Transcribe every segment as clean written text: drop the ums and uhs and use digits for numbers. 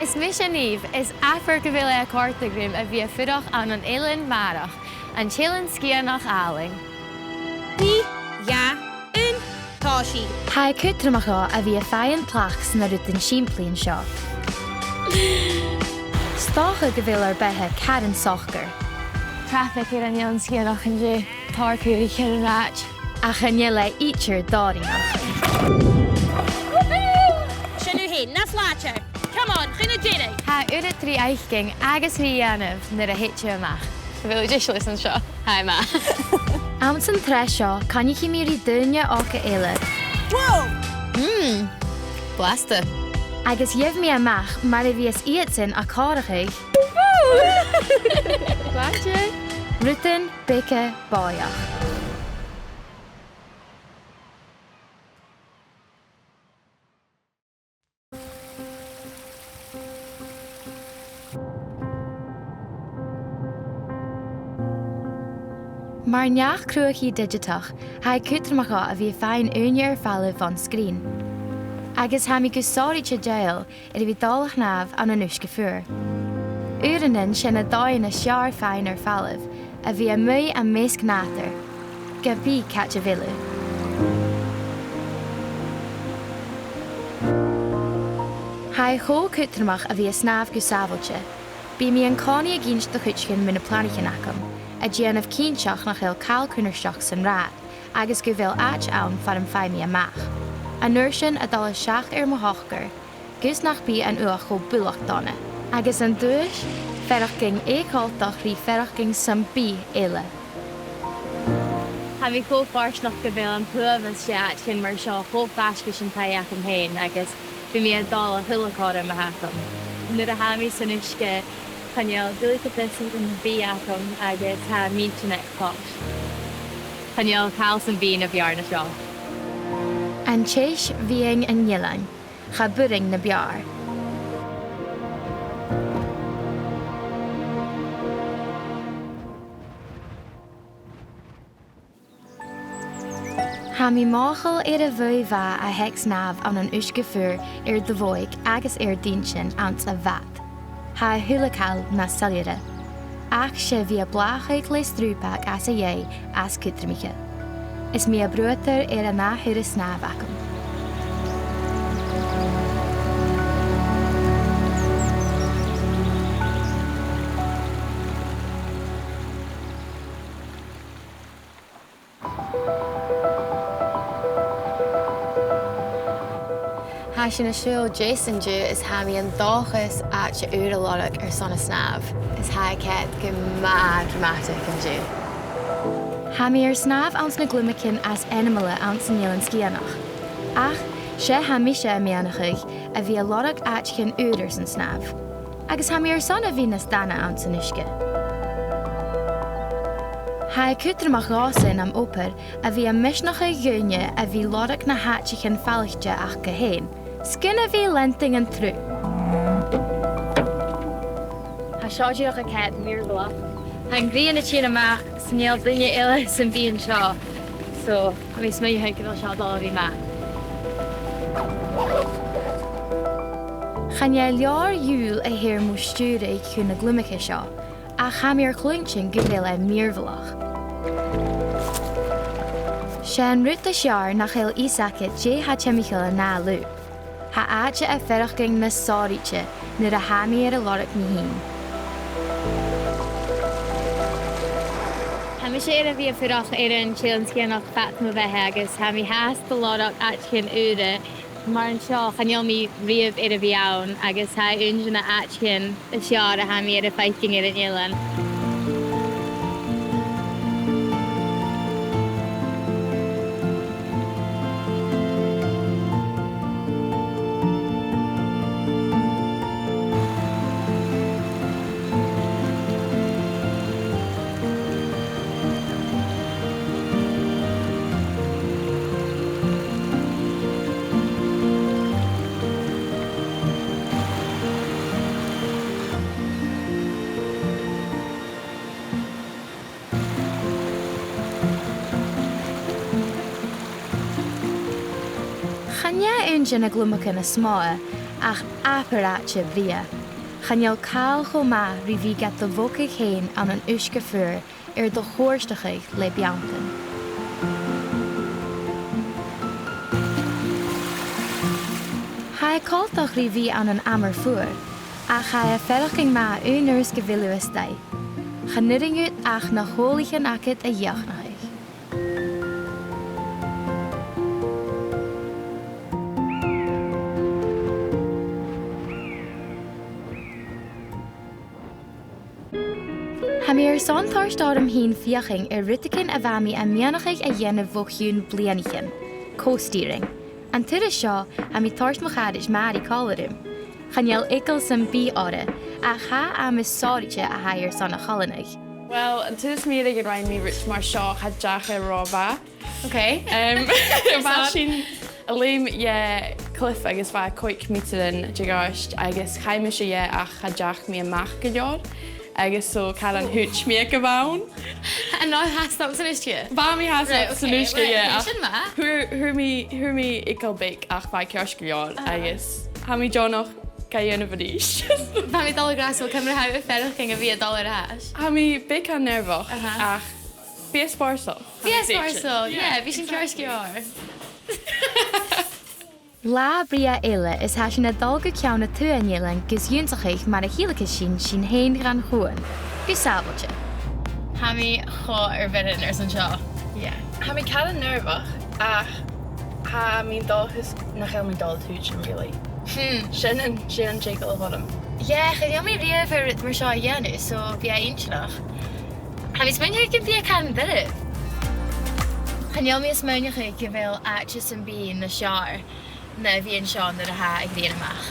Is mis Niamh is afar go bhfuil cártagrim a bhí fudach an Eilean Meòrachadh an Eilean Sgitheanach áling. Ní, ja, un, táisí. Ha cudromach a bhí faighinn tlachd na Rudan siimplíonn seo. Stácha go bhfuil bhithe cearan sochgar. Traffic ar an Eilean Sgitheanach an dé tarcúí Ro-ràdh. A channe le ítear dáirinach. Sinú hé, na fláte. Come on, chine déine. Ha ùine trí aichging agus Niamh nar a héite amach. Bhfuil deislis an seo. Hai ma. Am san tres seo, canich I mírí duine ácha éile. Whoa! Blasta. Agus dhéimh mí amach mar a bhíos iad sin a cárachaigh. Bhaite? Rudan Beaga Bòidheach. Mar neach cruachí digitach, ha cudromach a bhí faighinn ùine falbh bhon sgrìon. Agus ha mi go sáirite jail ar bhí dálach Snàmh an Uisge fuair. Uaireann sin a dàna sear faighinn falbh, a bhí mu a measc nátar, go bhí caite bhile. Ha cho cudromach a bhí Snàmh go sábhailte. Bí mi an cáine a ginst do chuitcin muna planighinacham. A déanamh cínseach nach bhfuil cáilcúnaisteach san rád, agus go bhfuil áit ann far an feimí amach. A nuair sin a dul seacht ar mo hochgar, gus nach bí an uach go buach dàna. Agus an dúis, feighinn éáilteach rí feighinn san bí éile. Ha bhí có farsnach go bhfuil an puamh an seaat cin mar seo có feasca sin taíach an hain agus bhí mí a dal a thuilacáda a hacham. Nuair a ha mí san Uisge, Channeal dúlta pisint an bhí acham agus ha míteanach páis. Channeal cail san bhín a bhearna seo. An téis bhíing an Eilean, cha buring na bear. Ha mi máchail ar a bhuaidh a heic Snàmh an Uisge fuair ar do bhóig agus ar daoin ans a bhith. Ha thulachail na sireadh. Ach sé bhí a blachaigh le strúpach as a dhé as cudromacha. Is mí a brútar ar a náthúra Snàmh acham. Ha sin a siúil Jason dú is ha mí an dáchas at se ùire ar son Snàmh. Is ha céad go mad dramatic an dú. Ha mi ar Snàmh ans na glumagan as animala ans an Eilean Sgitheanach. Ach, sé ha mi sé meòrachadh a bhí a lorach aitcin údar san Snàmh. Agus ha mi ar son a bhí nas dàna ans an Uisge. Ha cudromach rásin am opar a bhí a misnecha ùine a bhí lorach na háitcin falbhte ach go héin. Scinna bhí lenting an trú. Ha seoidíoch a céad míorlach. Ha an gríon na tíana amach sníal duine eile san bhíon seo. So, ha mí smaoithe go bhfuil seo dal a bhí maith. Channe leor dúil a hir mú stúra chun na glumacha seo, a cha mi ar chlúintin go bhfuil míormhalach. Sé an rút a sear nach chéil ísacha dé ha teimichail a ná lú. Ha áite a feighinn na sáirite nuair a haimi ar a lorach ní hín. Ha mi sé ar a bhí a fudach ar an Eilean Sgitheanach feat mo bheitthe agus ha mi heas do lorach aitcin úra. Mar an seo channeal mí riamh ar a bhí ann agus ha únseanna aitcin a seár a ha mi ar a faighinn ar an Eilean. Níorn sinna glumagan na smáe, ach apparáte bhríe. Channeal cáil chomá rí bhí get do bhoca chéin an an uisce fuair do chóirsteach le beantain. Cha cáltach rí bhí an amar fuair, a cha feighinn má únars go bhfuilúas dai. Cha nuingút ach na chólaichan acad a dheochnach. Ha mé son táirstádam hín fiochainn rutacinn a bhamí a Meòrachadh a dhéanamh fheuchainn blianaichin, Coasteering. An tuaire seo ha mí táirstmachadis marí cáladum. Channeal ical san bí ára, a cha am is sáirite a hair san a chalanach. Well, an tuaire míle go raibh mí rich mar seo had deacha Ro-ràdh. Okay. Bá sin a léim cliff agus bha coic mítain deáist agus chaime sé ach had deach mí amach go leor. Agus so cael an hwtch mi go bhain. And now has that san Uisge? Ba mi has that san Uisge, yeah. Sin ma? Hwyr mi ical beic ach ba ceosgrion agus. Ha mi Johnach gael yn y fydís. Ba mi dal gras o Cymru hau y fferching a fi a dollar hash? Ha mi beic an nerfach ach fi esbarsol. Fi esbarsol, yeah, fi sy'n ceosgrion. La bria eile is ha sin na dalga ceanna tuainnélan gus dúntachaich mar a hílachas sin hain gran chuan. Gus sábailte. Ha mi cho bheirin san seo. Yeah. Ha mi cael yn nerfach ach ha mi dalchas na chael mi dal hwtch yn really. Sin an jeigl a bhodam. Yeah, chyd mi riamh mar seo a dhéanú, so bhí a intinach. Ha mi smainne gyn bhí a can bidh. Channeal mi smainne go bhfuil achas an bí na seár. Na bhíon seán ar a ha ag bhíon amach.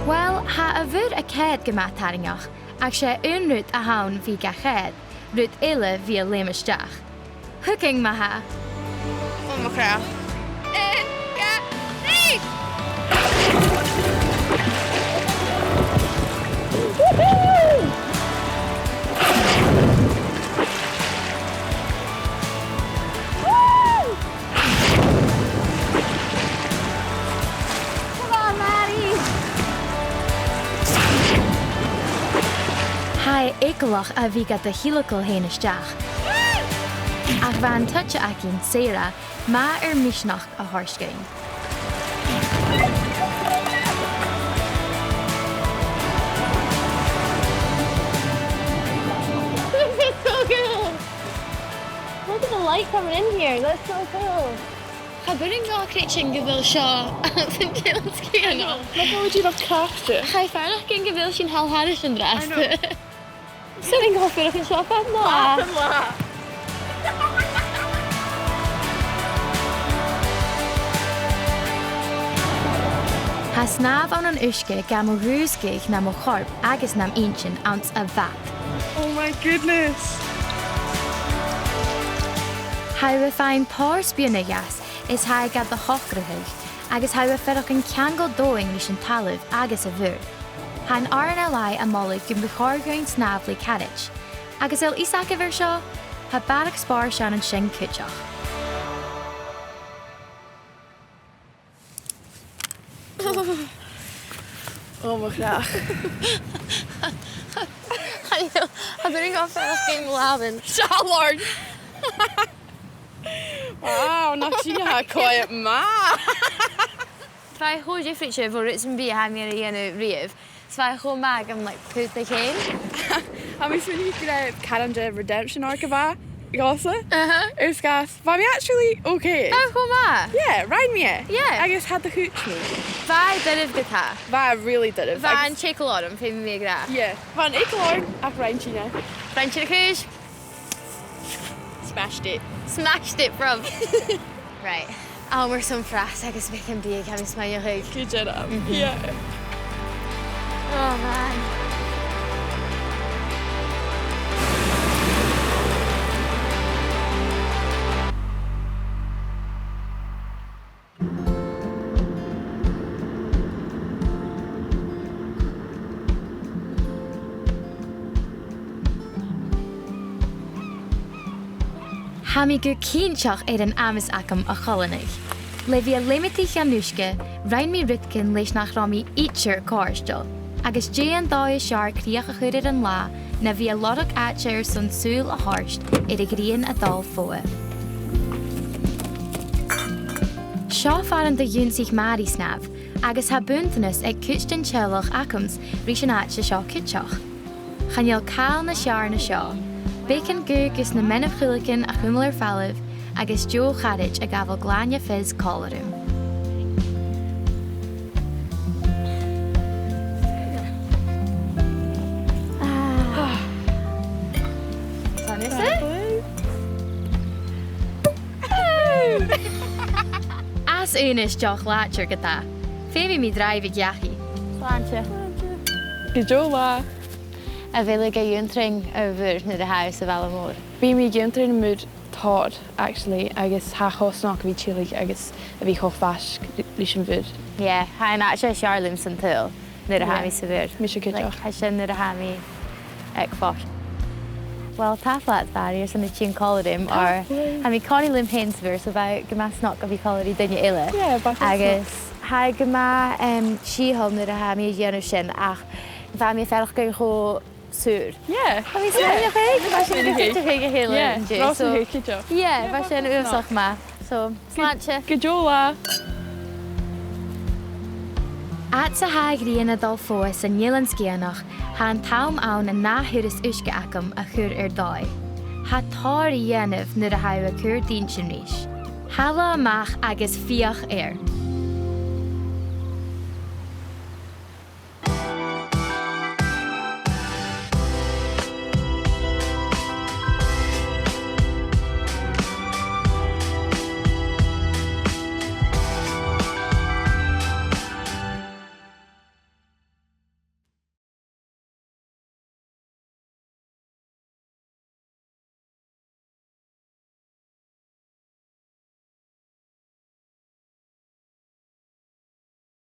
Well, ha a bhúr a céad go mataringach, ag sé únrút a haun bhí ga chéad, rút ile bhí a léimeisteach. Thucing ma ha. Mo chrá. Hai éiceach a bhí gad a hílacail héanaisteach. Ach bhain tuite acinn sireadh má misneach a thuairiscéin. This is so cool! Look at the light coming in here, that's so cool. Cha buring go creating go bhfuil seo san Eilean Sgitheanach. Look how would you look crafty. Cha fearnach cin go bhfuil sin hallharis an dras. Sitting off it, I can shop at now. Ha Snàmh an Uisge ga mo Uisge na mo chorp agus nam inchin ans a bhith. Oh my goodness. Ha a fáin pár spiúna gas is ha gad the hochgrathig agus ha a ferach an ceangal dóing lís an talamh agus a bhúr. Ha an aran lai a molig gyn bchorgain Snàmh le carriage. Agus il isach a bhir seo, ha barach spár sean an sin cúteach. Oh my god. I'm putting off that game laughing. Lord. Wow, not you how quiet ma. Try hold your feature for it's be having a reeve. So I hold back and like put the cane. I'm assuming you could have redemption arc of a gosa. It's gas. But I'm actually okay. Oh, come on. Yeah, ride me. Yeah. I guess had the hooch me. Vai did it guitar. I really did it. Van check a lot of him me graph. Yeah. Van Eilean ach ride you. French the cruise. Smashed it. Smashed it, bro. Right. Oh, we're some fast. I guess we can be a can smell your hook. Good job. Yeah. Oh man. Hami gur cínseach an amas acam a cholanich. Le bhí limiti cheanúisce, rain mi rutcin leis nach rámi ítir córstal. Agus dé an dá sear críoch a chuidir an lá na bhí lodach áteir san súil a háist a gríon a dal fóa. Seo faran de dúnsich Mari Snàmh, agus ha buntanas ag cústin tealach acams rís an áte seo cúteach. Chaneal cáil na sear na seo, bécan gus na menah chuilacin a chumlar falbh agus deo chadid a gabhal gláine fizz cólarúm. As ùine deach látear gotá. Féimi mi draibh geachi. Sláinte. Gojola. A bhfuil go dúntring a bhúr na haus a bhela mór. Bí mi gintrin mud tád, actually, agus ha chosnach bhí chilig agus a bhí chochfas lís an bhúd. Yeah, ha na sé searlim san túil na hami sa bhúr. Mi sé goteach. Ha sin na hami ag fós. Well, táflaat bari san na tín coladim or ha mi conní lim hainsver so bheith gomasnach a bhí colarí dunne ile. Yeah, but agus ha goma síhol na hami dhéanú sin ach bha mi ferch go go súr. Yeah. Ha mi sin bha sin go héile. Yeah, Ross an húciteach. Yeah, bha sin úsach ma. So, sláinte. Gojola. At sa haagríon a dal fóa san Eilean Sgitheanach, ha an tam ann na náthúras Uisge acam a chur dói. Ha táir dhéanamh nuair a haibh a chur dín sin ríis. Hala amach agus fíoch